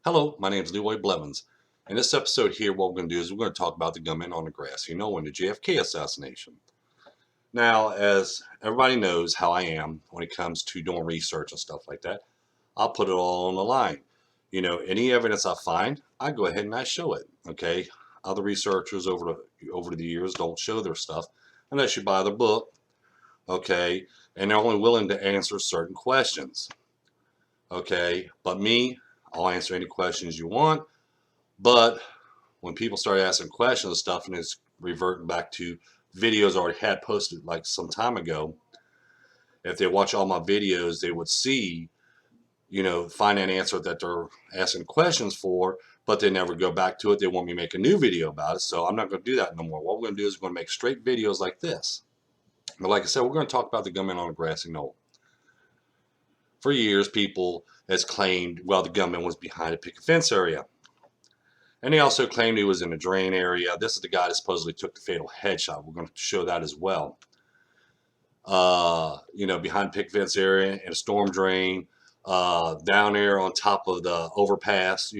Hello, my name is Leroy Blevins. In this episode here, what we're going to do is we're going to talk about the gunman on the Grassy Knoll and the JFK assassination. Now, as everybody knows how I am when it comes to doing research and stuff like that, I'll put it all on the line. Any evidence I find, I go ahead and I show it. Okay, other researchers over the years don't show their stuff unless you buy the book. Okay, and they're only willing to answer certain questions. Okay, but me, I'll answer any questions you want. But when people start asking questions and stuff and it's reverting back to videos I already had posted like some time ago, if they watch all my videos, they would see, find an answer that they're asking questions for, but they never go back to it. They want me to make a new video about it. So I'm not going to do that no more. What we're going to do is we're going to make straight videos like this. But like I said, we're going to talk about the gunman on the Grassy Knoll. For years, people has claimed, well, the gunman was behind a picket fence area. And he also claimed he was in a drain area. This is the guy that supposedly took the fatal headshot. We're going to show that as well. Behind picket fence area in a storm drain, down there on top of the overpass,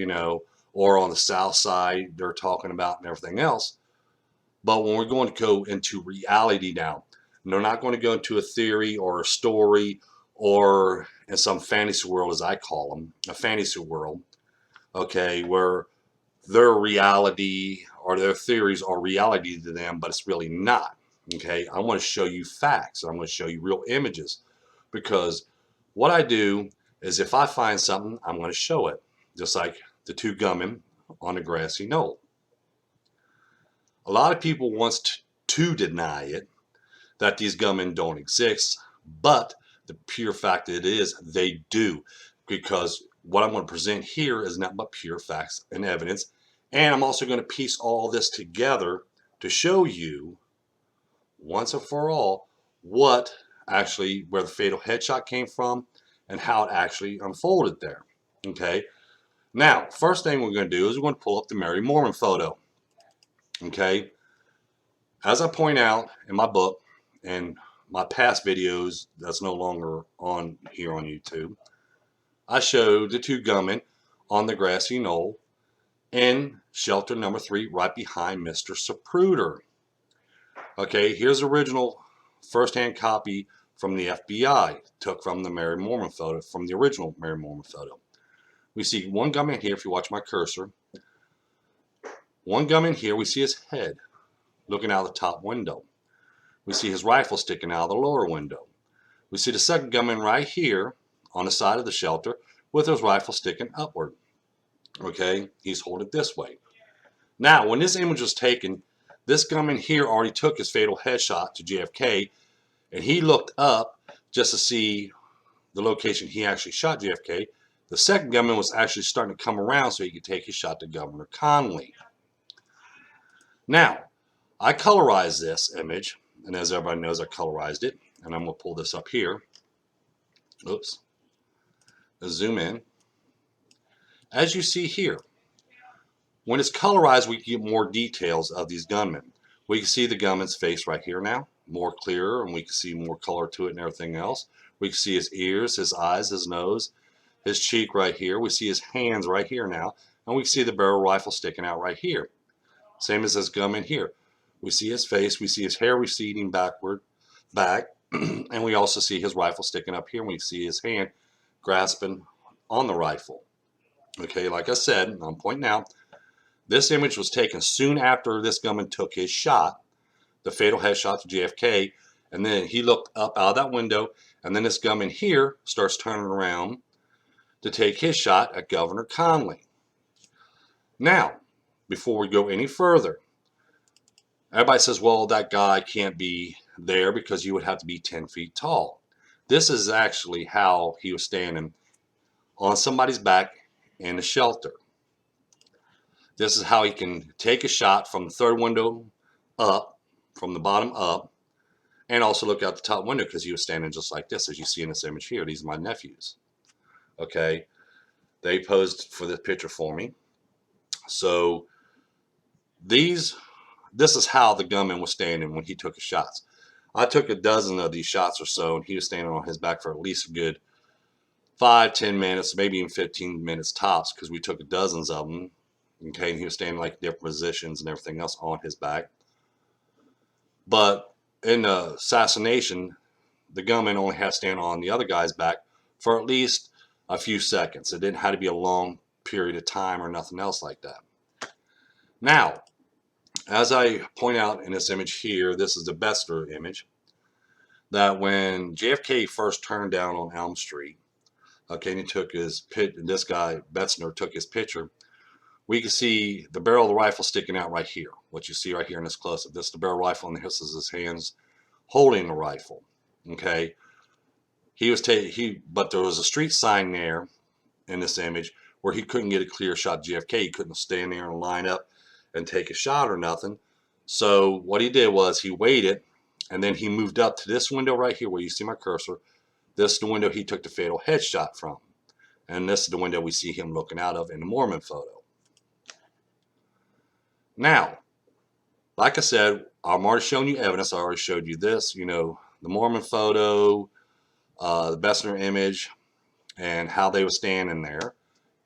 or on the south side they're talking about and everything else. But when we're going to go into reality now, they're not going to go into a theory or a story or in some fantasy world, as I call them, a fantasy world, okay, where their reality or their theories are reality to them, but it's really not. Okay, I want to show you facts. I'm going to show you real images because what I do is if I find something, I'm going to show it. Just like the two gunmen on the Grassy Knoll. A lot of people wants to deny it, that these gunmen don't exist, but the pure fact it is, they do. Because what I'm going to present here is not but pure facts and evidence. And I'm also going to piece all this together to show you, once and for all, where the fatal headshot came from and how it actually unfolded there. Okay. Now, first thing we're going to do is we're going to pull up the Mary Mormon photo. Okay. As I point out in my book and my past videos that's no longer on here on YouTube, I showed the two gunmen on the Grassy Knoll in shelter number 3 right behind Mr. Zapruder. Okay, here's original first-hand copy from the FBI, took from the Mary Mormon photo, from the original Mary Mormon photo. We see one gunman here, if you watch my cursor. One gunman here, we see his head looking out the top window. We see his rifle sticking out of the lower window. We see the second gunman right here on the side of the shelter with his rifle sticking upward. Okay, he's holding it this way. Now, when this image was taken, this gunman here already took his fatal headshot to JFK, and he looked up just to see the location he actually shot JFK. The second gunman was actually starting to come around so he could take his shot to Governor Connally. Now, I colorized this image, and as everybody knows, I colorized it, and I'm going to pull this up here. Oops. Let's zoom in. As you see here, when it's colorized, we get more details of these gunmen. We can see the gunman's face right here now, more clearer, and we can see more color to it and everything else. We can see his ears, his eyes, his nose, his cheek right here. We see his hands right here now, and we can see the barrel rifle sticking out right here. Same as this gunman here. We see his face, we see his hair receding back, and we also see his rifle sticking up here, and we see his hand grasping on the rifle. Okay, like I said, I'm pointing out, this image was taken soon after this gunman took his shot, the fatal headshot to JFK, and then he looked up out of that window, and then this gunman here starts turning around to take his shot at Governor Connally. Now, before we go any further, everybody says, well, that guy can't be there because you would have to be 10 feet tall. This is actually how he was standing on somebody's back in a shelter. This is how he can take a shot from the third window up, from the bottom up, and also look out the top window because he was standing just like this, as you see in this image here. These are my nephews. Okay, they posed for this picture for me. So this is how the gunman was standing when he took his shots. I took a dozen of these shots or so, and he was standing on his back for at least a good 5, 10 minutes, maybe even 15 minutes tops, because we took dozens of them. Okay, and he was standing like different positions and everything else on his back. But in the assassination, the gunman only had to stand on the other guy's back for at least a few seconds. It didn't have to be a long period of time or nothing else like that. Now, as I point out in this image here, this is the Betzler image, that when JFK first turned down on Elm Street, okay, and he took his pit, and this guy, Betzler, took his picture, we can see the barrel of the rifle sticking out right here. What you see right here in this close-up, this is the barrel rifle, and this is his hands holding the rifle. Okay, but there was a street sign there in this image where he couldn't get a clear shot of JFK. He couldn't stand there and line up and take a shot or nothing. So what he did was he waited, and then he moved up to this window right here where you see my cursor. This is the window he took the fatal headshot from, and this is the window we see him looking out of in the Mormon photo. Now, like I said, I'm already showing you evidence. I already showed you this, you know, the Mormon photo, the Betzler image, and how they were standing there.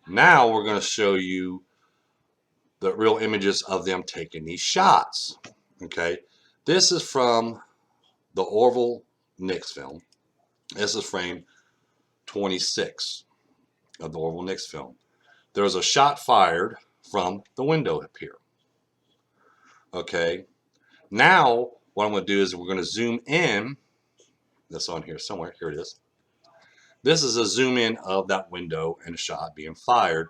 Now we're going to show you the real images of them taking these shots. Okay, this is from the Orville Nix film. This is frame 26 of the Orville Nix film. There was a shot fired from the window up here. Okay, now what I'm going to do is we're going to zoom in. This on here somewhere. Here it is. This is a zoom in of that window and a shot being fired.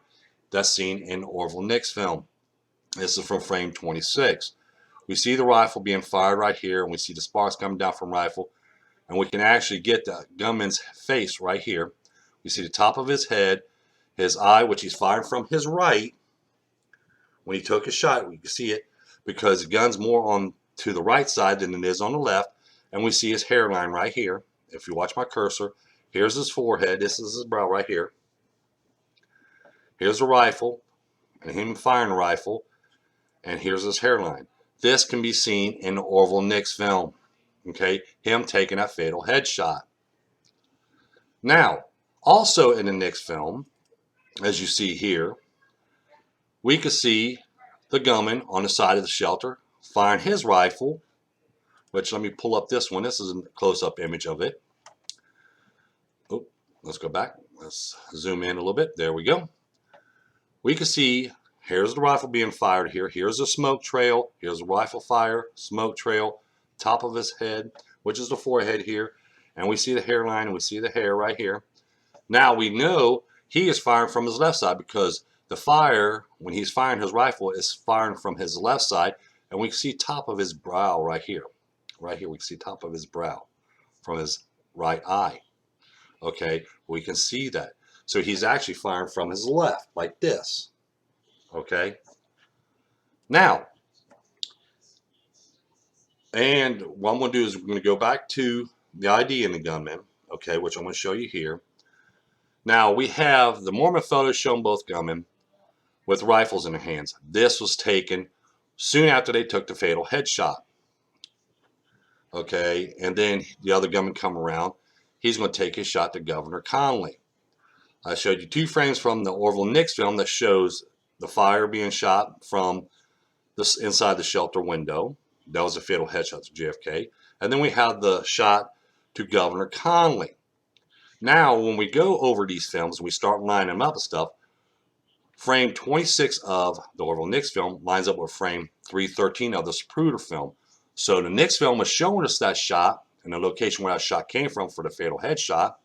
That's seen in Orville Nix film. This is from frame 26. We see the rifle being fired right here, and we see the sparks coming down from rifle, and we can actually get the gunman's face right here. We see the top of his head, his eye, which he's firing from his right. When he took his shot, we can see it because the gun's more on to the right side than it is on the left, and we see his hairline right here. If you watch my cursor, here's his forehead. This is his brow right here. Here's the rifle, and him firing the rifle, and here's his hairline. This can be seen in the Orville Nix film. Okay, him taking that fatal headshot. Now, also in the Nix film, as you see here, we can see the gunman on the side of the shelter firing his rifle, which let me pull up this one. This is a close-up image of it. Oh, let's go back. Let's zoom in a little bit. There we go. We can see here's the rifle being fired here. Here's the smoke trail. Here's the rifle fire, smoke trail, top of his head, which is the forehead here. And we see the hairline and we see the hair right here. Now we know he is firing from his left side because the fire, when he's firing his rifle, is firing from his left side. And we can see top of his brow right here. Right here we can see top of his brow from his right eye. Okay, we can see that. So he's actually firing from his left, like this. Okay. Now, and what I'm going to do is we're going to go back to the ID in the gunman, okay, which I'm going to show you here. Now, we have the Mormon photos showing both gunmen with rifles in their hands. This was taken soon after they took the fatal headshot. Okay, and then the other gunman come around. He's going to take his shot to Governor Connally. I showed you 2 frames from the Orville Nix film that shows the fire being shot from this inside the shelter window. That was a fatal headshot to JFK. And then we have the shot to Governor Connally. Now, when we go over these films, we start lining them up and stuff. Frame 26 of the Orville Nix film lines up with frame 313 of the Zapruder film. So the Nix film was showing us that shot and the location where that shot came from for the fatal headshot.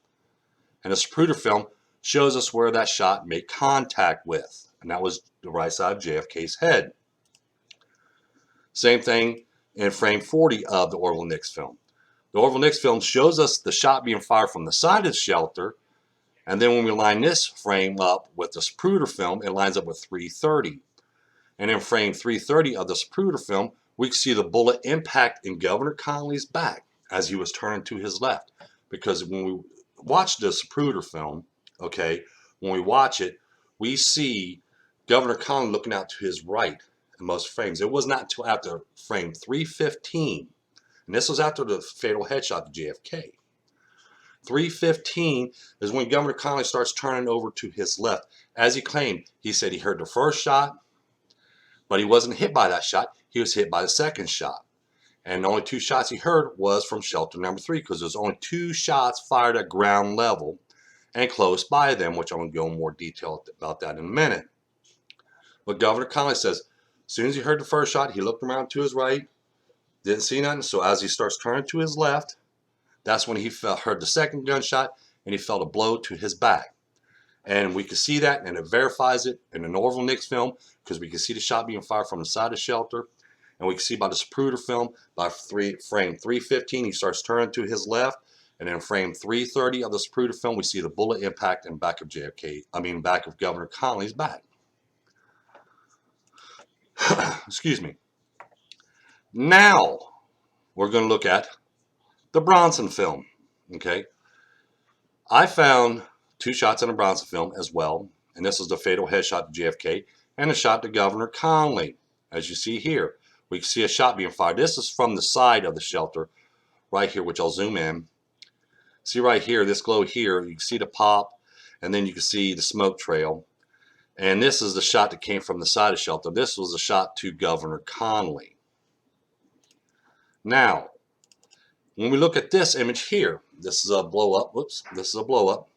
And the Zapruder film shows us where that shot made contact with. And that was the right side of JFK's head. Same thing in frame 40 of the Orville Nix film. The Orville Nix film shows us the shot being fired from the side of the shelter. And then when we line this frame up with the Zapruder film, it lines up with 330. And in frame 330 of the Zapruder film, we can see the bullet impact in Governor Connally's back as he was turning to his left. Because when we watch the Zapruder film, okay, when we watch it, we see Governor Connally looking out to his right in most frames. It was not until after frame 315, and this was after the fatal headshot to JFK, 3:15 is when Governor Connally starts turning over to his left. As he claimed, he said he heard the first shot, but he wasn't hit by that shot. He was hit by the second shot. And the only 2 shots he heard was from shelter number 3, because there's only 2 shots fired at ground level and close by them, which I'm going to go in more detail about that in a minute. But Governor Connally says, as soon as he heard the first shot, he looked around to his right, didn't see nothing. So as he starts turning to his left, that's when he heard the second gunshot, and he felt a blow to his back. And we can see that, and it verifies it in the Orville Nix film, because we can see the shot being fired from the side of the shelter. And we can see by the Zapruder film, by frame 3:15, he starts turning to his left. And then frame 3:30 of the Zapruder film, we see the bullet impact in back of back of Governor Connally's back. Excuse me. Now, we're going to look at the Bronson film. Okay. I found 2 shots in the Bronson film as well. And this is the fatal headshot to JFK and a shot to Governor Connally. As you see here, we can see a shot being fired. This is from the side of the shelter right here, which I'll zoom in. See right here, this glow here, you can see the pop, and then you can see the smoke trail. And this is the shot that came from the side of the shelter. This was a shot to Governor Connally. Now, when we look at this image here, this is a blow up. Whoops, this is a blow up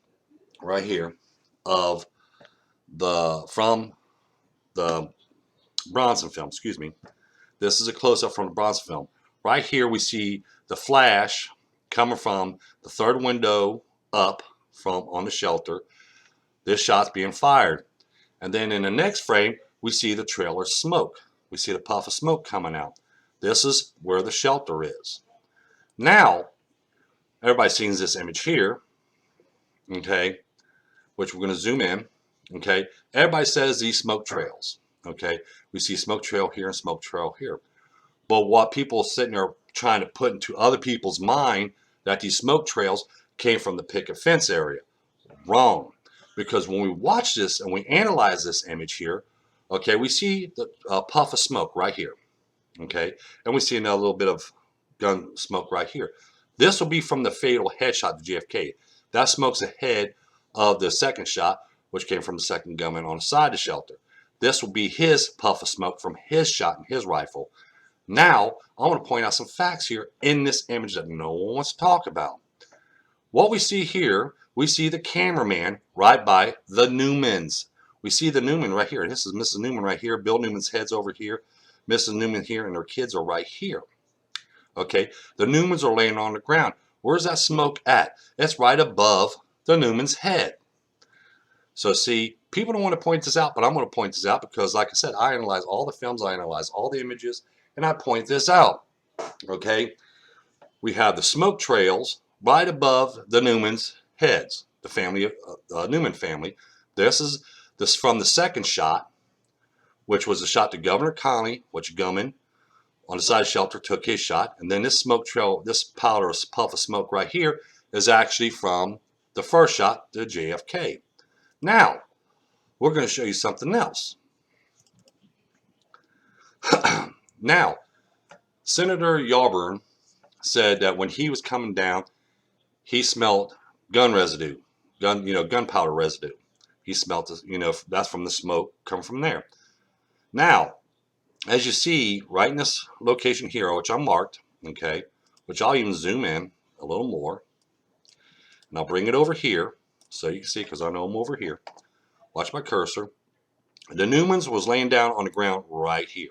right here of from the Bronson film. Excuse me. This is a close up from the Bronson film. Right here, we see the flash coming from the 3rd window up from on the shelter. This shot's being fired. And then in the next frame, we see the trail of smoke. We see the puff of smoke coming out. This is where the shelter is. Now, everybody sees this image here, okay, which we're going to zoom in, okay. Everybody says these smoke trails, okay. We see smoke trail here and smoke trail here. But what people are sitting there trying to put into other people's mind that these smoke trails came from the picket fence area. Wrong. Because when we watch this and we analyze this image here, okay, we see the puff of smoke right here, okay, and we see another little bit of gun smoke right here. This will be from the fatal headshot to JFK. That smoke's ahead of the second shot, which came from the second gunman on the side of the shelter. This will be his puff of smoke from his shot in his rifle. Now, I want to point out some facts here in this image that no one wants to talk about. What we see here, we see the cameraman right by the Newmans. We see the Newman right here. This is Mrs. Newman right here. Bill Newman's head's over here. Mrs. Newman here, and their kids are right here. Okay, the Newmans are laying on the ground. Where's that smoke at? It's right above the Newman's head. So see, people don't want to point this out, but I'm going to point this out because, like I said, I analyze all the films, I analyze all the images, and I point this out. Okay, we have the smoke trails right above the Newman's heads, the family, Newman family. This is from the second shot, which was a shot to Governor Connally, which Gunmen on the side of the shelter took his shot. And then this smoke trail, this powder, puff of smoke right here is actually from the first shot to JFK. Now, we're going to show you something else. Now, Senator Yarborough said that when he was coming down, he smelled gun residue, gunpowder residue. He smelled, that's from the smoke coming from there. Now, as you see, right in this location here, which I marked, okay, which I'll even zoom in a little more, and I'll bring it over here so you can see, because I know I'm over here. Watch my cursor. The Newmans was laying down on the ground right here.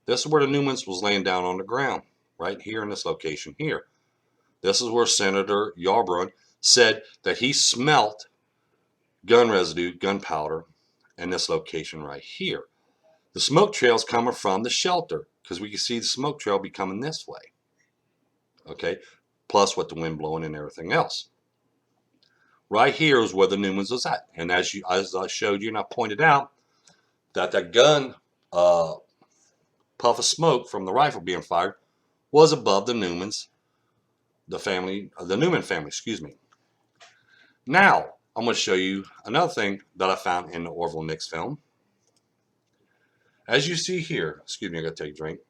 This is where the Newmans was laying down on the ground, right here in this location here. This is where Senator Yarborough said that he smelt gun residue, gunpowder, in this location right here. The smoke trail is coming from the shelter, because we can see the smoke trail be coming this way. Okay, plus with the wind blowing and everything else. Right here is where the Newmans was at. And as I showed you and I pointed out, that gun puff of smoke from the rifle being fired was above the Newmans, the Newman family, excuse me. Now, I'm going to show you another thing that I found in the Orville Nix film. As you see here, excuse me, I got to take a drink.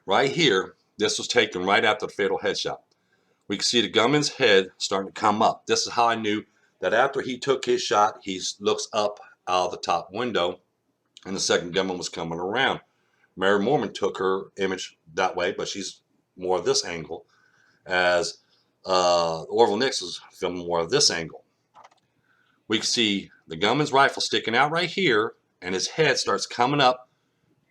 Right here, This was taken right after the fatal headshot. We can see the gunman's head starting to come up. This is how I knew that after he took his shot, he looks up out of the top window, and the second gunman was coming around. Mary Mormon took her image that way, but she's more of this angle, as Orville Nix is filming more of this angle. We can see the gunman's rifle sticking out right here, and his head starts coming up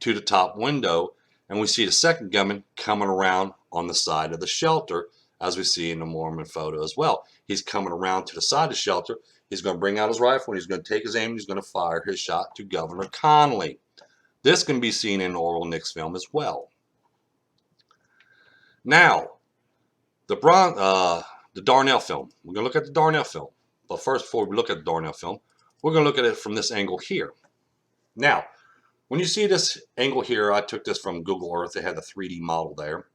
to the top window, and we see the second gunman coming around on the side of the shelter, as we see in the Mormon photo as well. He's coming around to the side of the shelter. He's going to bring out his rifle, and he's going to take his aim, and he's going to fire his shot to Governor Connally. This can be seen in Orville Nix film as well. Now, the Darnell film. We're going to look at the Darnell film. But first, before we look at the Darnell film, we're going to look at it from this angle here. Now, when you see this angle here, I took this from Google Earth. They had a 3D model there.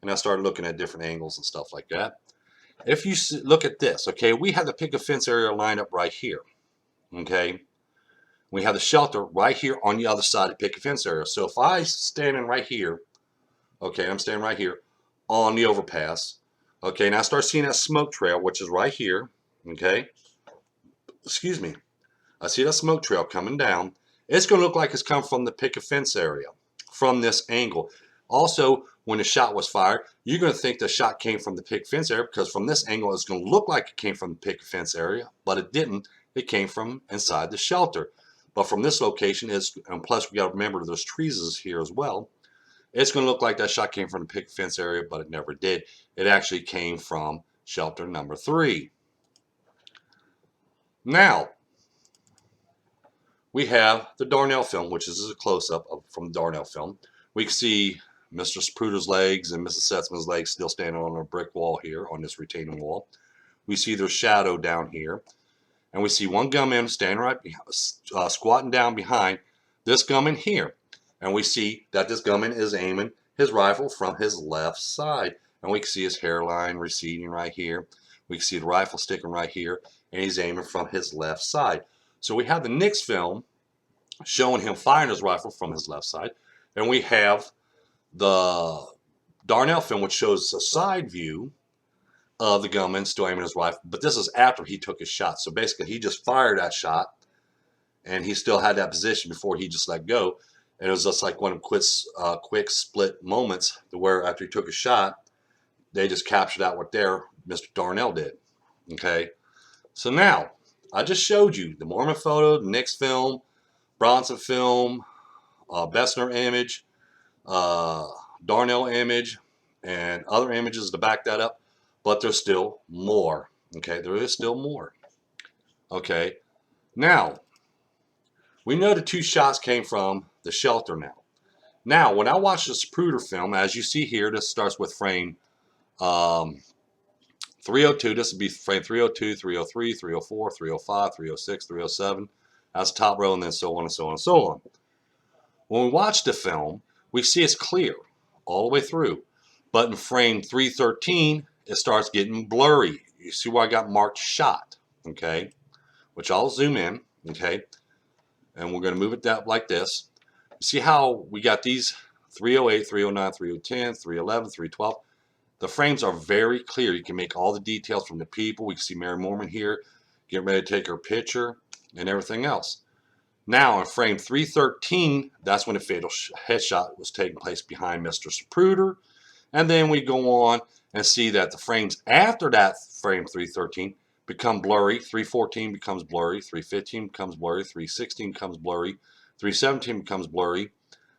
And I started looking at different angles and stuff like that. If you look at this, okay, we have the picket fence area lined up right here. Okay. We have the shelter right here on the other side of the picket fence area. So if I standing right here, okay, I'm standing right here on the overpass, okay, and I start seeing that smoke trail, which is right here, okay, excuse me, I see that smoke trail coming down. It's going to look like it's come from the picket fence area, from this angle. Also, when the shot was fired, you're going to think the shot came from the picket fence area, because from this angle, it's going to look like it came from the picket fence area, but it didn't. It came from inside the shelter. But from this location, and plus we got to remember there's trees here as well, it's going to look like that shot came from the picket fence area, but it never did. It actually came from shelter number 3. Now, we have the Darnell film, which is a close-up from the Darnell film. We can see Mr. Zapruder's legs and Mrs. Setzman's legs still standing on a brick wall here, on this retaining wall. We see their shadow down here. And we see one gunman standing right behind, squatting down behind this gunman here. And we see that this gunman is aiming his rifle from his left side. And we can see his hairline receding right here. We can see the rifle sticking right here. And he's aiming from his left side. So we have the Nix film showing him firing his rifle from his left side. And we have the Darnell film, which shows a side view of the gunman still aiming his rifle, but this is after he took his shot. So basically, he just fired that shot, and he still had that position before he just let go. And it was just like one of quick split moments where after he took a shot, they just captured out what Mr. Darnell did. Okay, so now I just showed you the Mormon photo, the Nix film, Bronson film, Bessner image, Darnell image, and other images to back that up. But there's still more. Okay, there is still more. Okay, now we know the 2 shots came from the shelter now. Now, when I watch the Zapruder film, as you see here, this starts with frame 302. This would be frame 302, 303, 304, 305, 306, 307. That's the top row, and then so on and so on and so on. When we watch the film, we see it's clear all the way through. But in frame 313, it starts getting blurry. You see where I got marked shot, okay? Which I'll zoom in, okay? And we're going to move it down like this. See how we got these 308, 309, 310, 311, 312. The frames are very clear. You can make all the details from the people. We can see Mary Mormon here getting ready to take her picture and everything else. Now in frame 313, that's when the fatal headshot was taking place behind Mr. Zapruder. And then we go on and see that the frames after that frame 313 become blurry. 314 becomes blurry. 315 becomes blurry. 316 becomes blurry. 317 becomes blurry.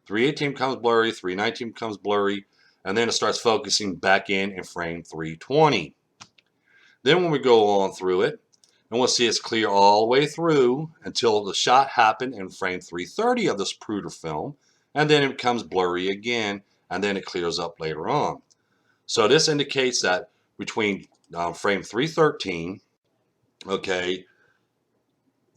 318 becomes blurry. 319 becomes blurry. And then it starts focusing back in frame 320. Then when we go on through it, and we'll see it's clear all the way through until the shot happened in frame 330 of this Zapruder film. And then it becomes blurry again, and then it clears up later on. So this indicates that between frame 313, okay,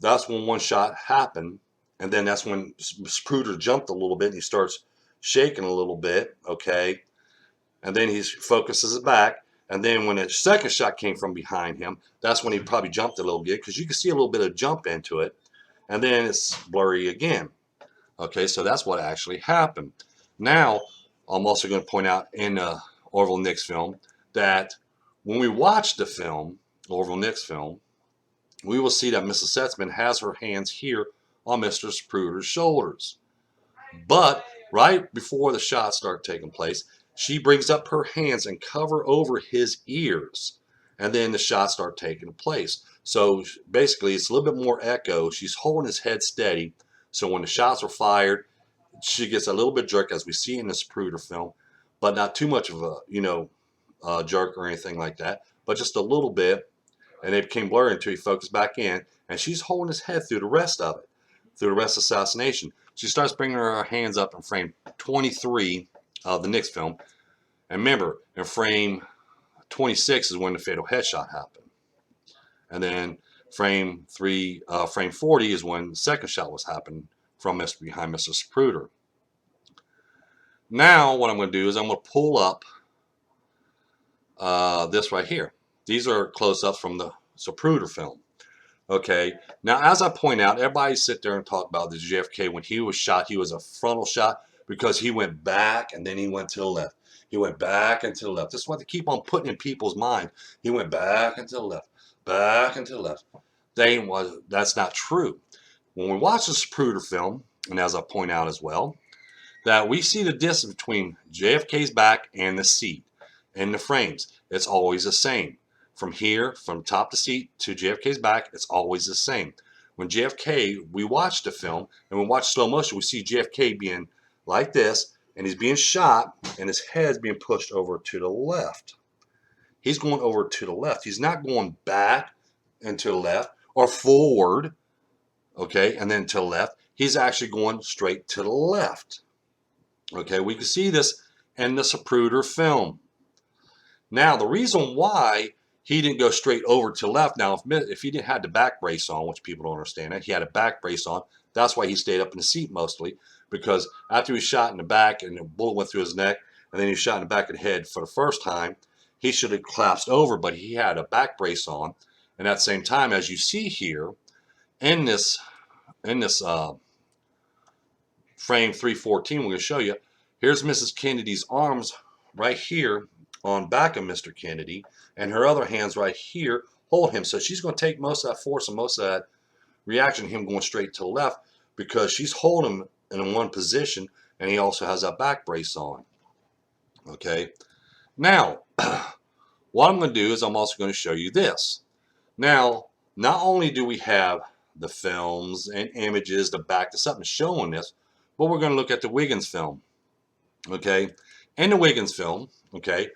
that's when one shot happened, and then that's when Zapruder jumped a little bit and he starts shaking a little bit, okay, and then he focuses it back, and then when the second shot came from behind him, that's when he probably jumped a little bit, because you can see a little bit of jump into it, and then it's blurry again. Okay, so that's what actually happened. Now, I'm also going to point out in Orville Nick's film that when we watch the film, Orville Nick's film, we will see that Mrs. Setzman has her hands here on Mr. Zapruder's shoulders. But right before the shots start taking place, she brings up her hands and cover over his ears. And then the shots start taking place. So basically, it's a little bit more echo. She's holding his head steady. So when the shots are fired, she gets a little bit jerk, as we see in the Zapruder film, but not too much of a, jerk or anything like that, but just a little bit. And they became blurry until he focused back in. And she's holding his head through the rest of it, through the rest of Assassination. She starts bringing her hands up in frame 23 of the Nix film. And remember, in frame 26 is when the fatal headshot happened. And then frame 40 is when the second shot was happening from behind Mr. Zapruder. Now what I'm going to do is I'm going to pull up this right here. These are close-ups from the Zapruder film. Okay, now as I point out, everybody sit there and talk about the JFK. When he was shot, he was a frontal shot because he went back and then he went to the left. He went back and to the left. This is what they keep on putting in people's mind. He went back and to the left, back and to the left. That's not true. When we watch the Zapruder film, and as I point out as well, that we see the distance between JFK's back and the seat and the frames. It's always the same. From here, from top to seat to JFK's back, it's always the same. When JFK, we watch the film, and we watch slow motion, we see JFK being like this, and he's being shot, and his head's being pushed over to the left. He's going over to the left. He's not going back and to the left, or forward, okay, and then to the left. He's actually going straight to the left. Okay, we can see this in the Zapruder film. Now, the reason why he didn't go straight over to the left. Now, if he didn't have the back brace on, which people don't understand that, he had a back brace on. That's why he stayed up in the seat mostly, because after he was shot in the back and the bullet went through his neck, and then he was shot in the back of the head for the first time, he should have collapsed over, but he had a back brace on. And at the same time, as you see here, in this frame 314, we're going to show you, here's Mrs. Kennedy's arms right here on back of Mr. Kennedy, and her other hands right here hold him. So she's going to take most of that force and most of that reaction, him going straight to the left, because she's holding him in one position, and he also has that back brace on. Okay. Now, what I'm going to do is I'm also going to show you this. Now, not only do we have the films and images to back this up and showing this, but we're going to look at the Wiggins film. Okay. In the Wiggins film, okay,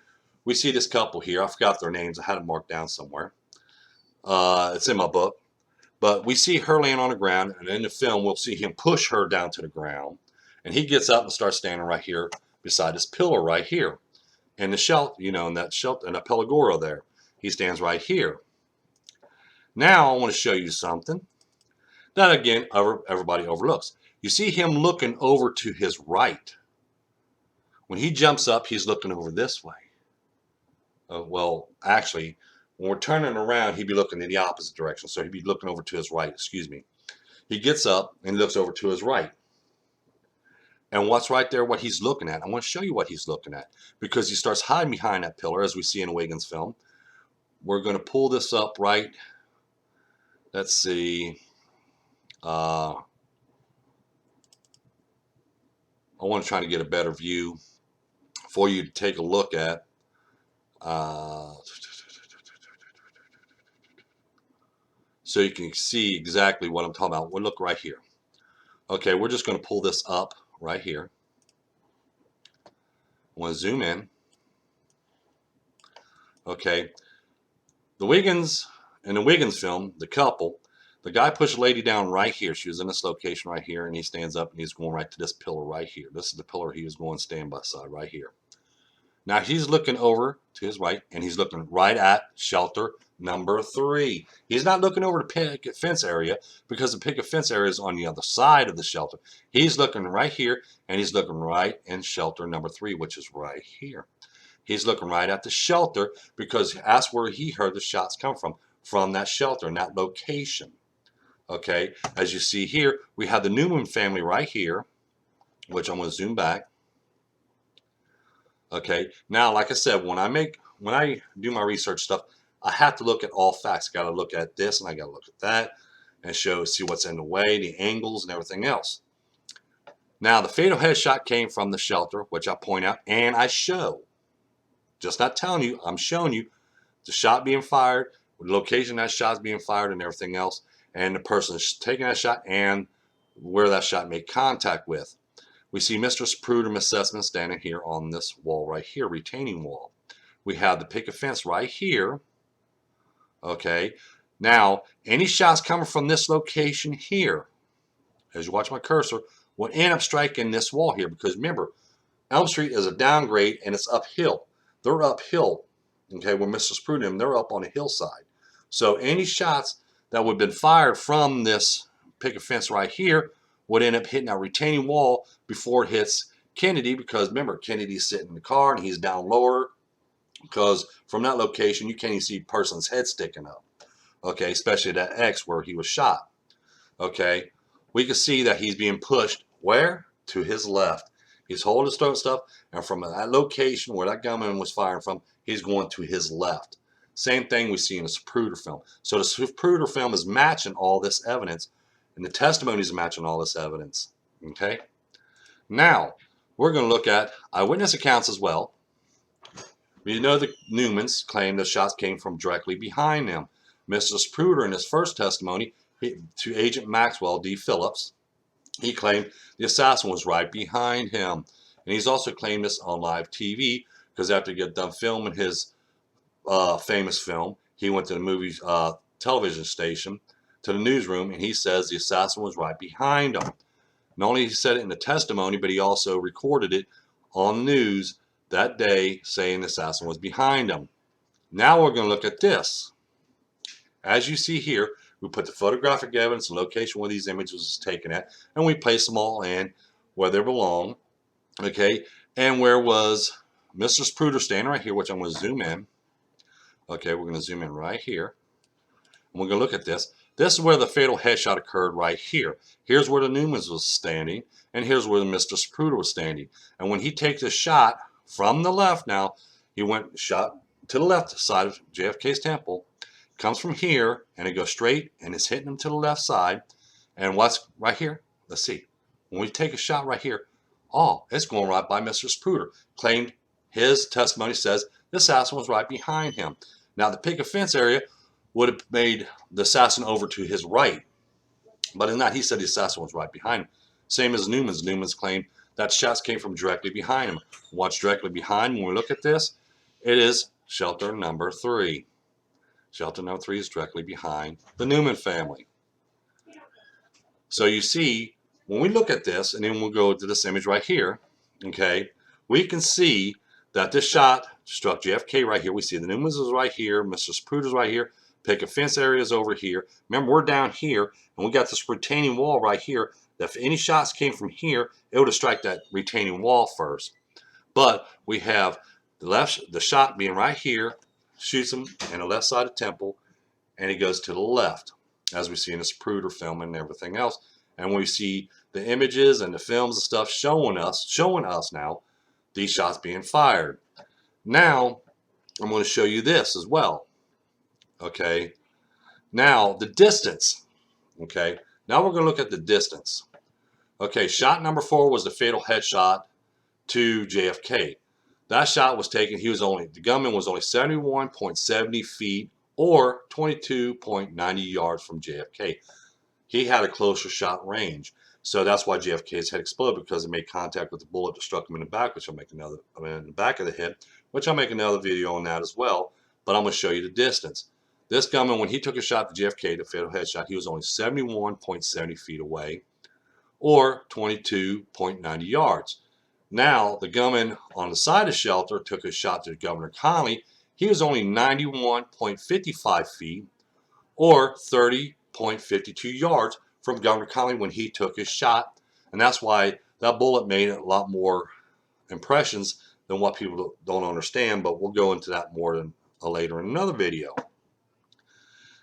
we see this couple here. I forgot their names. I had it marked down somewhere. It's in my book. But we see her laying on the ground, and in the film, we'll see him push her down to the ground. And he gets up and starts standing right here beside this pillar right here. And the shelter, in that shelter, in that Pelagoro there. He stands right here. Now, I want to show you something that, again, everybody overlooks. You see him looking over to his right. When he jumps up, he's looking over this way. Well, actually, when we're turning around, he'd be looking in the opposite direction. So he'd be looking over to his right, excuse me. He gets up and looks over to his right. And what's right there, what he's looking at? I want to show you what he's looking at, because he starts hiding behind that pillar, as we see in Wiggins' film. We're going to pull this up right. Let's see. I want to try to get a better view for you to take a look at. So you can see exactly what I'm talking about. We'll look right here. Okay, we're just going to pull this up right here. I want to zoom in. Okay, in the Wiggins film, the couple, the guy pushed a lady down right here. She was in this location right here, and he stands up and he's going right to this pillar right here. This is the pillar he was going stand by side right here. Now he's looking over to his right, and he's looking right at shelter number 3. He's not looking over the picket fence area, because the picket fence area is on the other side of the shelter. He's looking right here, and he's looking right in shelter number 3, which is right here. He's looking right at the shelter, because that's where he heard the shots come from that shelter, and that location. Okay, as you see here, we have the Newman family right here, which I'm going to zoom back. Okay. Now, like I said, when I do my research stuff, I have to look at all facts. I got to look at this and I got to look at that and see what's in the way, the angles and everything else. Now, the fatal headshot came from the shelter, which I point out and I show. Just not telling you, I'm showing you the shot being fired, the location that shot's being fired and everything else, and the person taking that shot and where that shot made contact with. We see Mr. Spruder and Miss Sussman standing here on this wall right here, retaining wall. We have the picket fence right here. Okay. Now, any shots coming from this location here, as you watch my cursor, will end up striking this wall here because remember, Elm Street is a downgrade and it's uphill. They're uphill. Okay, where Mr. Spruder, they're up on a hillside. So any shots that would have been fired from this picket fence right here would end up hitting that retaining wall before it hits Kennedy because remember, Kennedy's sitting in the car and he's down lower because from that location you can't even see a person's head sticking up. Okay, especially that X where he was shot. Okay, we can see that he's being pushed where? To his left. He's holding his throat stuff, and from that location where that gunman was firing from, he's going to his left. Same thing we see in the Spruder film. So the Spruder film is matching all this evidence, and the testimonies are matching all this evidence. Okay? Now, we're going to look at eyewitness accounts as well. We know the Newmans claim the shots came from directly behind them. Mr. Spruder, in his first testimony to Agent Maxwell D. Phillips, he claimed the assassin was right behind him. And he's also claimed this on live TV because after he got done filming his famous film, he went to the movie television station, to the newsroom, and he says the assassin was right behind him. Not only he said it in the testimony, but he also recorded it on the news that day saying the assassin was behind him. Now we're going to look at this. As you see here, we put the photographic evidence and location where these images was taken at, and we place them all in where they belong. Okay, and where was Mr. Spruder standing right here, which I'm going to zoom in. Okay, we're going to zoom in right here. And we're going to look at this. This is where the fatal headshot occurred right here. Here's where the Newmans was standing, and here's where Mr. Spruder was standing. And when he takes a shot from the left now, he went shot to the left side of JFK's temple, comes from here, and it goes straight, and it's hitting him to the left side. And what's right here? Let's see. When we take a shot right here, oh, it's going right by Mr. Spruder. Claimed his testimony says the assassin was right behind him. Now, the picket fence area would have made the assassin over to his right. But in that, he said the assassin was right behind him. Same as Newman's. Newman's claimed that shots came from directly behind him. What's directly behind when we look at this? It is shelter number 3. Shelter number 3 is directly behind the Newman family. So you see, when we look at this, and then we'll go to this image right here, okay, we can see that this shot struck JFK right here. We see the Newmans is right here, Mr. Spruder's right here, picket fence area is over here. Remember, we're down here, and we got this retaining wall right here, that if any shots came from here, it would have struck that retaining wall first. But we have the shot being right here, shoots him in the left side of the temple, and he goes to the left, as we see in the Spruder film and everything else. And we see the images and the films and stuff showing us now these shots being fired. Now, I'm going to show you this as well. Okay. Now, the distance. Okay. Now we're going to look at the distance. Okay. Shot number 4 was the fatal headshot to JFK. That shot was taken, the gunman was only 71.70 feet or 22.90 yards from JFK. He had a closer shot range. So that's why JFK's head exploded, because it made contact with the bullet that struck him in the back, which in the back of the head, which I'll make another video on that as well. But I'm going to show you the distance. This gunman, when he took a shot to JFK, the fatal headshot, he was only 71.70 feet away or 22.90 yards. Now, the gunman on the side of the shelter took a shot to Governor Connally. He was only 91.55 feet or 30.52 yards from Governor Connally when he took his shot. And that's why that bullet made a lot more impressions than what people don't understand, but we'll go into that more later in another video.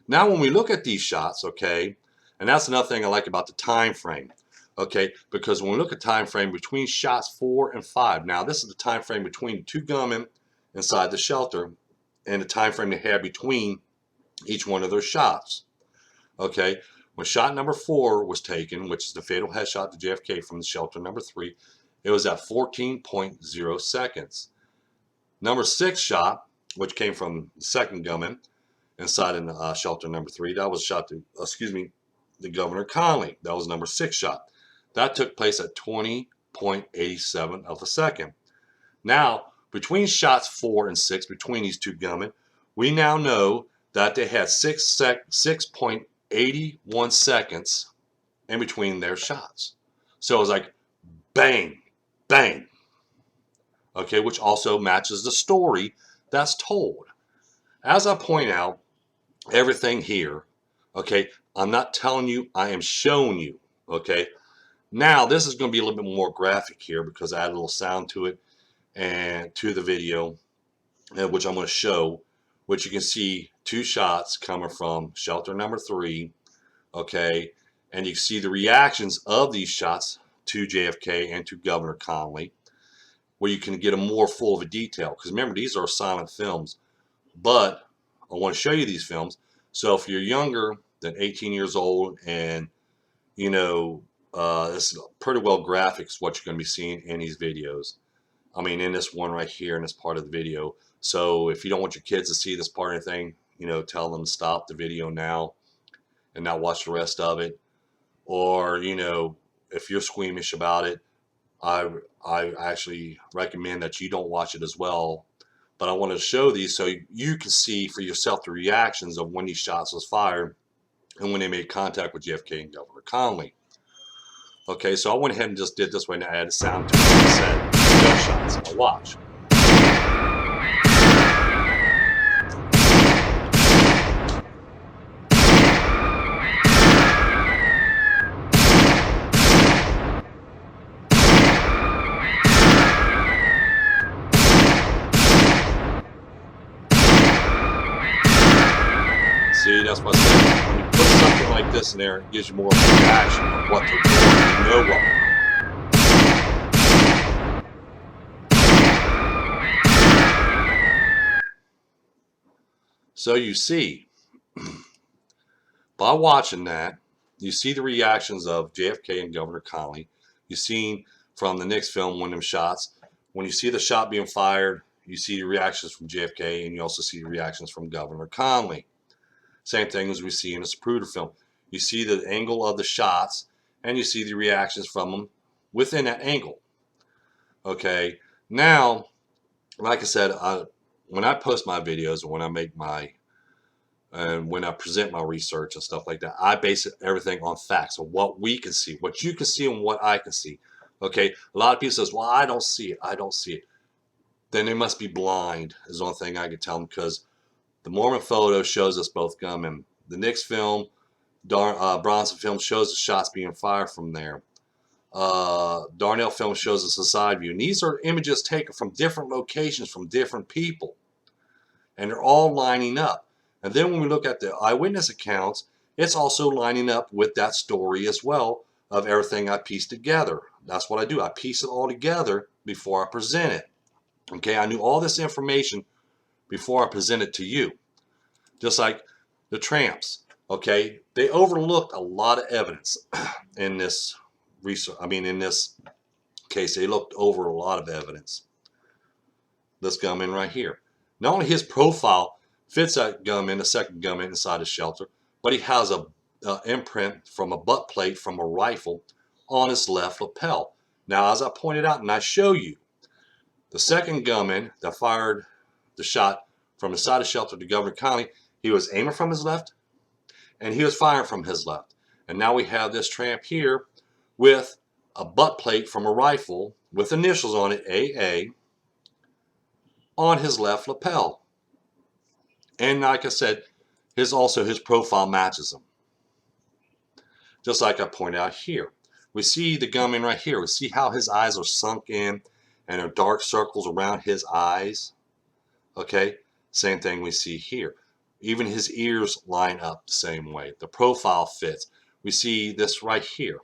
Now, when we look at these shots, okay, and that's another thing I like about the time frame. Okay, because when we look at time frame between shots 4 and 5, now this is the time frame between two gunmen inside the shelter and the time frame they had between each one of their shots. Okay, when shot number 4 was taken, which is the fatal headshot to JFK from the shelter number 3, it was at 14.0 seconds. Number 6 shot, which came from the second gunman inside in shelter number 3, that was shot to, the Governor Conley. That was number 6 shot. That took place at 20.87 of a second. Now, between shots 4 and 6, between these two gunmen, we now know that they had 6.81 seconds in between their shots. So it was like bang, bang. Okay, which also matches the story that's told. As I point out, everything here, okay, I'm not telling you, I am showing you, okay. Now, this is going to be a little bit more graphic here because I added a little sound to it and to the video, which I'm going to show, which you can see two shots coming from shelter number 3, okay, and you can see the reactions of these shots to JFK and to Governor Conley, where you can get a more full of a detail. Because remember, these are silent films, but I want to show you these films. So if you're younger than 18 years old and, you know, this is pretty well graphics what you're going to be seeing in these videos. I mean, in this one right here in this part of the video. So if you don't want your kids to see this part or anything, you know, tell them to stop the video now and not watch the rest of it. Or, you know, if you're squeamish about it, I actually recommend that you don't watch it as well. But I wanted to show these so you can see for yourself the reactions of when these shots was fired and when they made contact with JFK and Governor Conley. Okay, so I went ahead and just did this way and I added sound to it and said gunshots. Now watch. See, that's what I said. When you put something like this in there, it gives you more of a reaction of what they're doing. You know what. So you see, by watching that, you see the reactions of JFK and Governor Conley. You've seen from the next film, one of them shots. When you see the shot being fired, you see the reactions from JFK, and you also see the reactions from Governor Conley. Same thing as we see in the Zapruder film. You see the angle of the shots, and you see the reactions from them within that angle. Okay, now, like I said, when I post my videos and when I make my, and when I present my research and stuff like that, I base everything on facts, of what we can see, what you can see, and what I can see. Okay, a lot of people says, well, I don't see it, I don't see it. Then they must be blind, is the only thing I can tell them, because the Mormon photo shows us both gunmen. The Nix film, Bronson film shows the shots being fired from there. Darnell film shows us a side view. And these are images taken from different locations from different people. And they're all lining up. And then when we look at the eyewitness accounts, it's also lining up with that story as well of everything I pieced together. That's what I do. I piece it all together before I present it. Okay, I knew all this information before I present it to you. Just like the tramps, okay? They overlooked a lot of evidence in this research. I mean, in this case, they looked over a lot of evidence. This gunman right here. Not only his profile fits that gunman, the second gunman inside the shelter, but he has a imprint from a butt plate from a rifle on his left lapel. Now, as I pointed out, and I show you, the second gunman that fired the shot from the side of the shelter to Governor Conley, he was aiming from his left, and he was firing from his left. And now we have this tramp here with a butt plate from a rifle with initials on it, AA, on his left lapel. And like I said, his profile matches him. Just like I pointed out here. We see the gunman right here. We see how his eyes are sunk in and there are dark circles around his eyes. Okay, same thing we see here. Even his ears line up the same way. The profile fits. We see this right here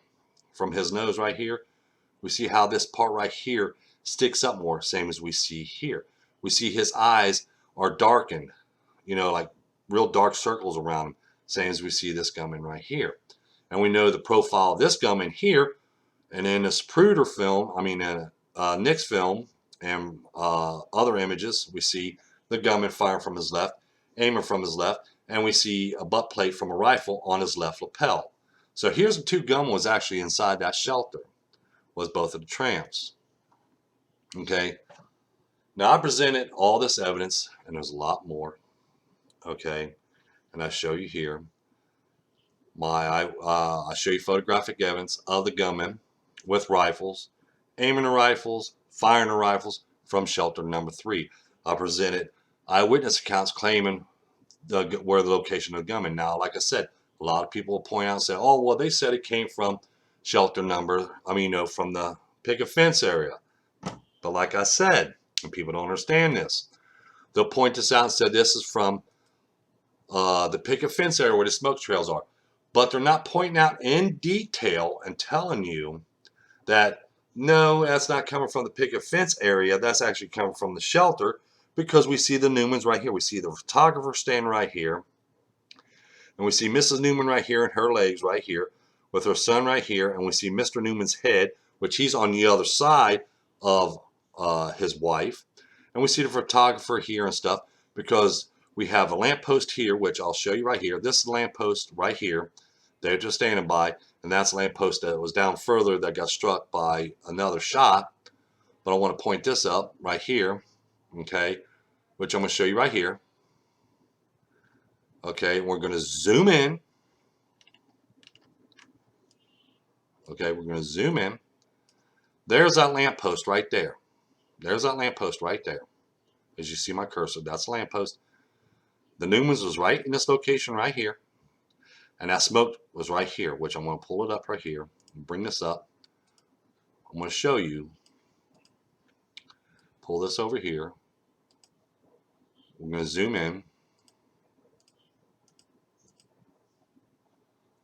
from his nose right here, we see how this part right here sticks up more, same as we see here. We see his eyes are darkened, you know, like real dark circles around him, same as we see this gunman right here. And we know the profile of this gunman here, and in this Pruder film, I mean, Nick's film and other images, we see the gunman firing from his left, aiming from his left, and we see a butt plate from a rifle on his left lapel. So here's the two gunmen was actually inside that shelter, was both of the tramps. Okay. Now I presented all this evidence, and there's a lot more. Okay. And I show you here. I show you photographic evidence of the gunmen with rifles, aiming the rifles, firing the rifles from shelter number 3. I presented eyewitness accounts claiming where the location of the gunman. Now, like I said, a lot of people will point out and say, "Oh, well, they said it came from shelter number. I mean, you know, from the picket fence area." But like I said, and people don't understand this, they'll point this out and say this is from the picket fence area where the smoke trails are. But they're not pointing out in detail and telling you that, no, that's not coming from the picket fence area. That's actually coming from the shelter, because we see the Newmans right here. We see the photographer standing right here. And we see Mrs. Newman right here and her legs right here with her son right here. And we see Mr. Newman's head, which he's on the other side of his wife. And we see the photographer here and stuff, because we have a lamppost here, which I'll show you right here. This is the lamppost right here. They're just standing by. And that's the lamppost that was down further that got struck by another shot. But I want to point this up right here, okay, which I'm going to show you right here. Okay, we're going to zoom in. Okay, we're going to zoom in. There's that lamppost right there. There's that lamppost right there. As you see my cursor, that's the lamppost. The Newmans was right in this location right here. And that smoke was right here, which I'm going to pull it up right here and bring this up. I'm going to show you. Pull this over here. We're going to zoom in.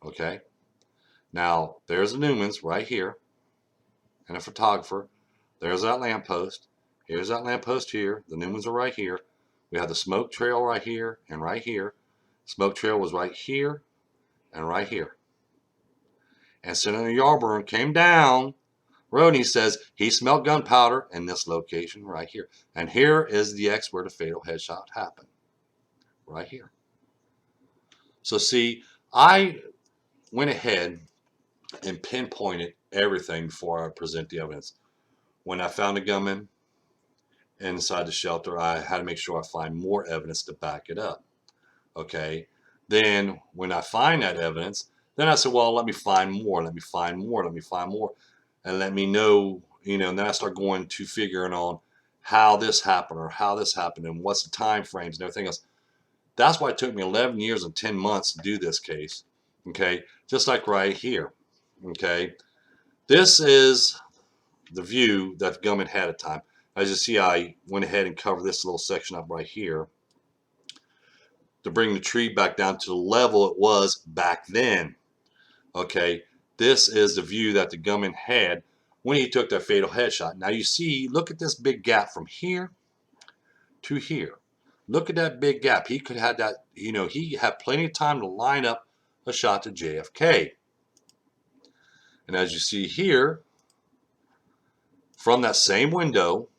Okay. Now, there's the Newmans right here. And a photographer. There's that lamppost. Here's that lamppost here. The Newmans are right here. We have the smoke trail right here and right here. Smoke trail was right here and right here. And Senator Yarborough came down road and he says he smelled gunpowder in this location right here. And here is the X where the fatal headshot happened. Right here. So see, I went ahead and pinpointed everything before I present the evidence. When I found the gunman inside the shelter, I had to make sure I find more evidence to back it up. Okay. Then when I find that evidence, then I said, well, let me find more, let me find more, let me find more, and let me know, you know, and then I start going to figuring on how this happened or how this happened and what's the time frames and everything else. That's why it took me 11 years and 10 months to do this case. Okay. Just like right here. Okay. This is the view that the gunman had at the time. As you see, I went ahead and covered this little section up right here to bring the tree back down to the level it was back then. Okay, this is the view that the gunman had when he took that fatal headshot. Now you see, look at this big gap from here to here. Look at that big gap. He could have that, you know, he had plenty of time to line up a shot to JFK. And as you see here, from that same window,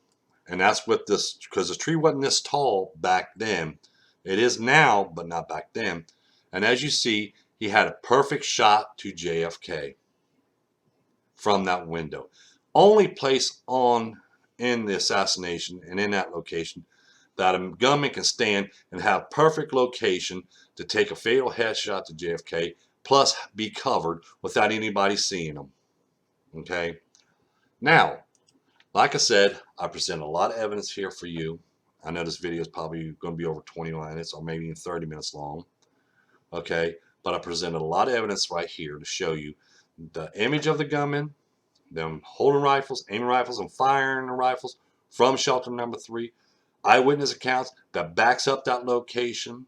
and that's with this, because the tree wasn't this tall back then. It is now, but not back then. And as you see, he had a perfect shot to JFK from that window. Only place in the assassination and in that location that a gunman can stand and have perfect location to take a fatal headshot to JFK, plus be covered without anybody seeing him. Okay? Now, like I said, I present a lot of evidence here for you. I know this video is probably going to be over 20 minutes or maybe even 30 minutes long. Okay, but I presented a lot of evidence right here to show you the image of the gunman, them holding rifles, aiming rifles, and firing the rifles from shelter number 3. Eyewitness accounts that backs up that location.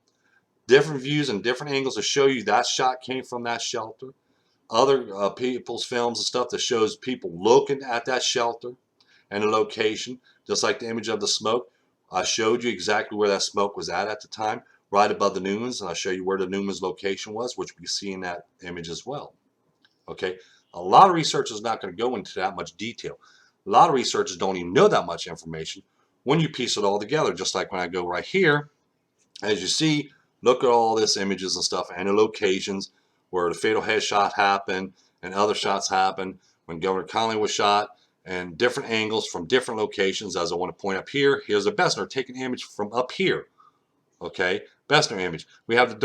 Different views and different angles to show you that shot came from that shelter. other people's films and stuff that shows people looking at that shelter and the location, just like the image of the smoke. I showed you exactly where that smoke was at the time, right above the Newmans, and I'll show you where the Newmans location was, which we see in that image as well. Okay, a lot of researchers not going to go into that much detail. A lot of researchers don't even know that much information when you piece it all together, just like when I go right here. As you see, look at all this images and stuff and the locations where the fatal headshot happened and other shots happened when Governor Connally was shot, and different angles from different locations. As I want to point up here, here's a Bessner taking an image from up here. Okay, Bessner image. We have the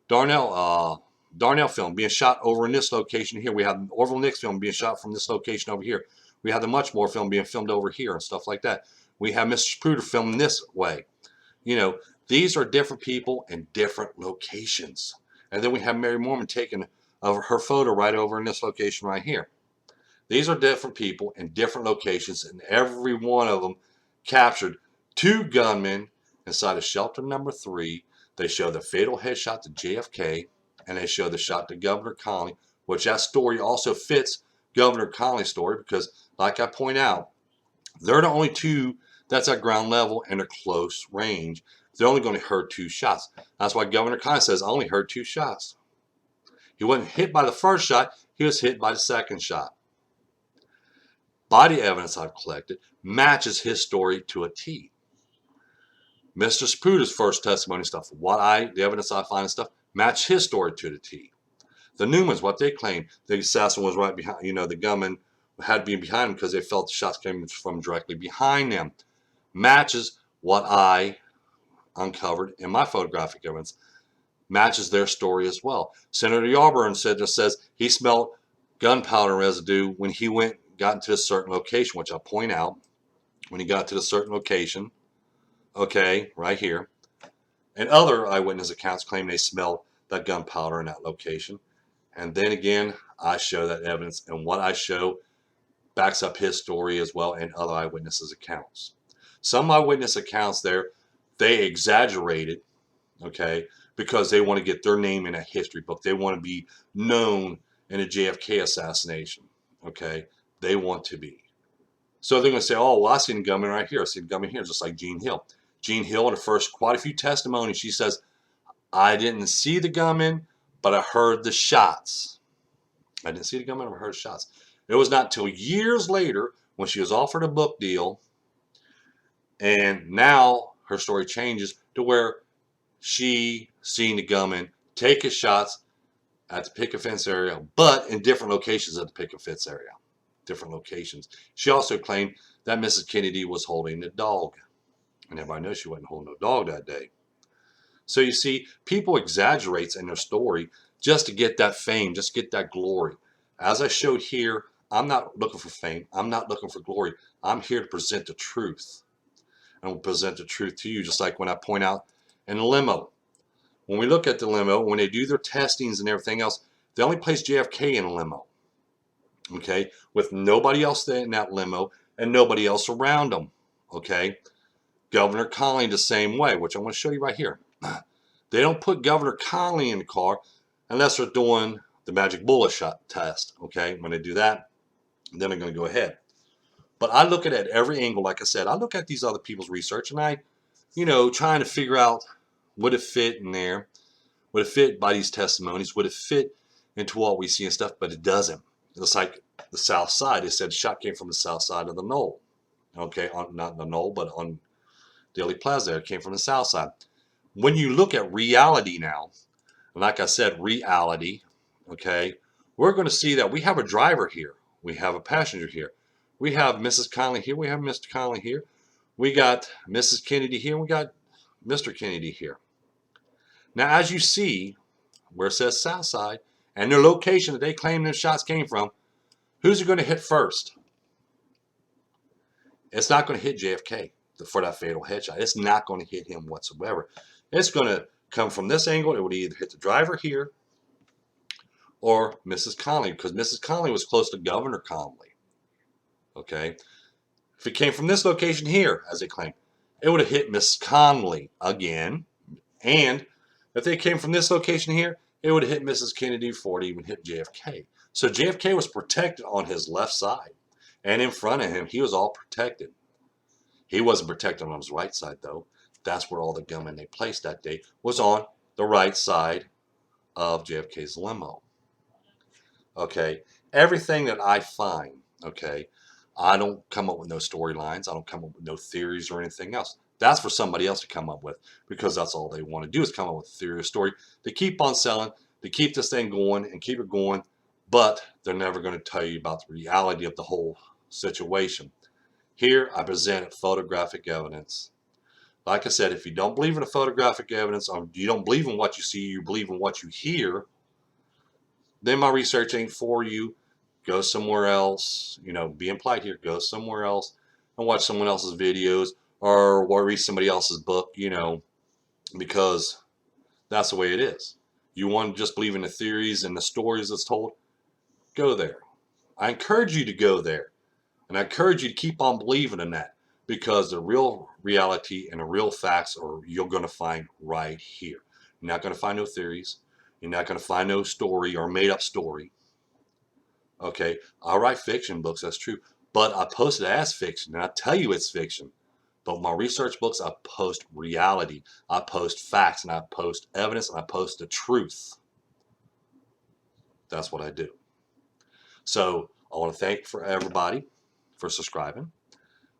Darnell film being shot over in this location here. We have the Orville Nix film being shot from this location over here. We have the Muchmore film being filmed over here and stuff like that. We have Mr. Spruder filming this way. You know, these are different people in different locations. And then we have Mary Mormon taking her photo right over in this location right here. These are different people in different locations, and every one of them captured two gunmen inside of shelter number 3. They show the fatal headshot to JFK, and they show the shot to Governor Connally, which that story also fits Governor Connally's story because, like I point out, they're the only two that's at ground level and are close range. They're only going to heard 2 shots. That's why Governor Connally says, I only heard 2 shots. He wasn't hit by the first shot. He was hit by the second shot. Body evidence I've collected matches his story to a T. Mr. Spruder's first testimony stuff, the evidence I find and stuff, match his story to the T. The Newmans, what they claim, the assassin was right behind, the gunman had to be behind him because they felt the shots came from directly behind them. Matches what I uncovered in my photographic evidence. Matches their story as well. Senator Yarburn says he smelled gunpowder residue when he got into a certain location, which I'll point out. When he got to a certain location, okay, right here. And other eyewitness accounts claim they smelled that gunpowder in that location. And then again, I show that evidence, and what I show backs up his story as well and other eyewitnesses' accounts. Some eyewitness accounts there, they exaggerated, okay, because they want to get their name in a history book. They want to be known in a JFK assassination, okay? They want to be. So they're going to say, oh, well, I seen the gunman right here. I seen the gunman here, just like Jean Hill. Jean Hill, in the first quite a few testimonies, she says, I didn't see the gunman, but I heard the shots. I didn't see the gunman, but I heard shots. It was not until years later when she was offered a book deal, and now her story changes to where she seen the gunman take his shots at the picket fence area, but in different locations at the picket fence area. Different locations. She also claimed that Mrs. Kennedy was holding the dog. And everybody knows she wasn't holding no dog that day. So you see, people exaggerate in their story just to get that fame, just to get that glory. As I showed here, I'm not looking for fame. I'm not looking for glory. I'm here to present the truth. And we'll present the truth to you, just like when I point out in the limo. When we look at the limo, when they do their testings and everything else, they only place JFK in a limo. Okay, with nobody else in that limo and nobody else around them. Okay, Governor Connally the same way, which I'm going to show you right here. They don't put Governor Connally in the car unless they're doing the magic bullet shot test. Okay, when they do that, then they're going to go ahead. But I look at it at every angle. Like I said, I look at these other people's research and I, trying to figure out would it fit in there, would it fit by these testimonies, would it fit into what we see and stuff, but it doesn't. It's like the south side. They said shot came from the south side of the knoll. Okay, not the knoll, but on Daily Plaza. It came from the south side. When you look at reality now, like I said, reality, okay, we're going to see that we have a driver here. We have a passenger here. We have Mrs. Connally here. We have Mr. Connally here. We got Mrs. Kennedy here. We got Mr. Kennedy here. Now, as you see, where it says south side, and their location that they claim their shots came from, who's it going to hit first? It's not going to hit JFK for that fatal headshot. It's not going to hit him whatsoever. It's going to come from this angle. It would either hit the driver here or Mrs. Connally, because Mrs. Connally was close to Governor Connally. Okay? If it came from this location here, as they claim, it would have hit Miss Connally again. And if they came from this location here, It would have hit Mrs. Kennedy before it even hit JFK. So JFK was protected on his left side. And in front of him, he was all protected. He wasn't protected on his right side, though. That's where all the gunmen they placed that day was on the right side of JFK's limo. Okay. Everything that I find, okay, I don't come up with no storylines. I don't come up with no theories or anything else. That's for somebody else to come up with, because that's all they want to do is come up with a theory or story to keep on selling, to keep this thing going and keep it going. But they're never going to tell you about the reality of the whole situation. Here, I presented photographic evidence. Like I said, if you don't believe in the photographic evidence, or you don't believe in what you see, you believe in what you hear, then my research ain't for you. Go somewhere else. You know, being polite here, go somewhere else and watch someone else's videos, or read somebody else's book, you know, because that's the way it is. You want to just believe in the theories and the stories that's told? Go there. I encourage you to go there. And I encourage you to keep on believing in that, because the real reality and the real facts are you're going to find right here. You're not going to find no theories. You're not going to find no story or made up story. Okay, I write fiction books, that's true. But I post it as fiction, and I tell you it's fiction. But my research books, I post reality. I post facts, and I post evidence, and I post the truth. That's what I do. So I want to thank for everybody for subscribing.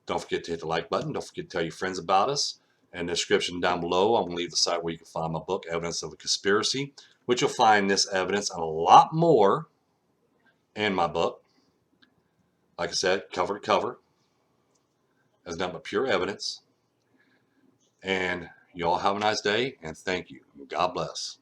Don't forget to hit the like button. Don't forget to tell your friends about us. And the description down below, I'm going to leave the site where you can find my book, Evidence of a Conspiracy, which you'll find this evidence and a lot more in my book. Like I said, cover to cover, as nothing but pure evidence. And you all have a nice day, and thank you. God bless.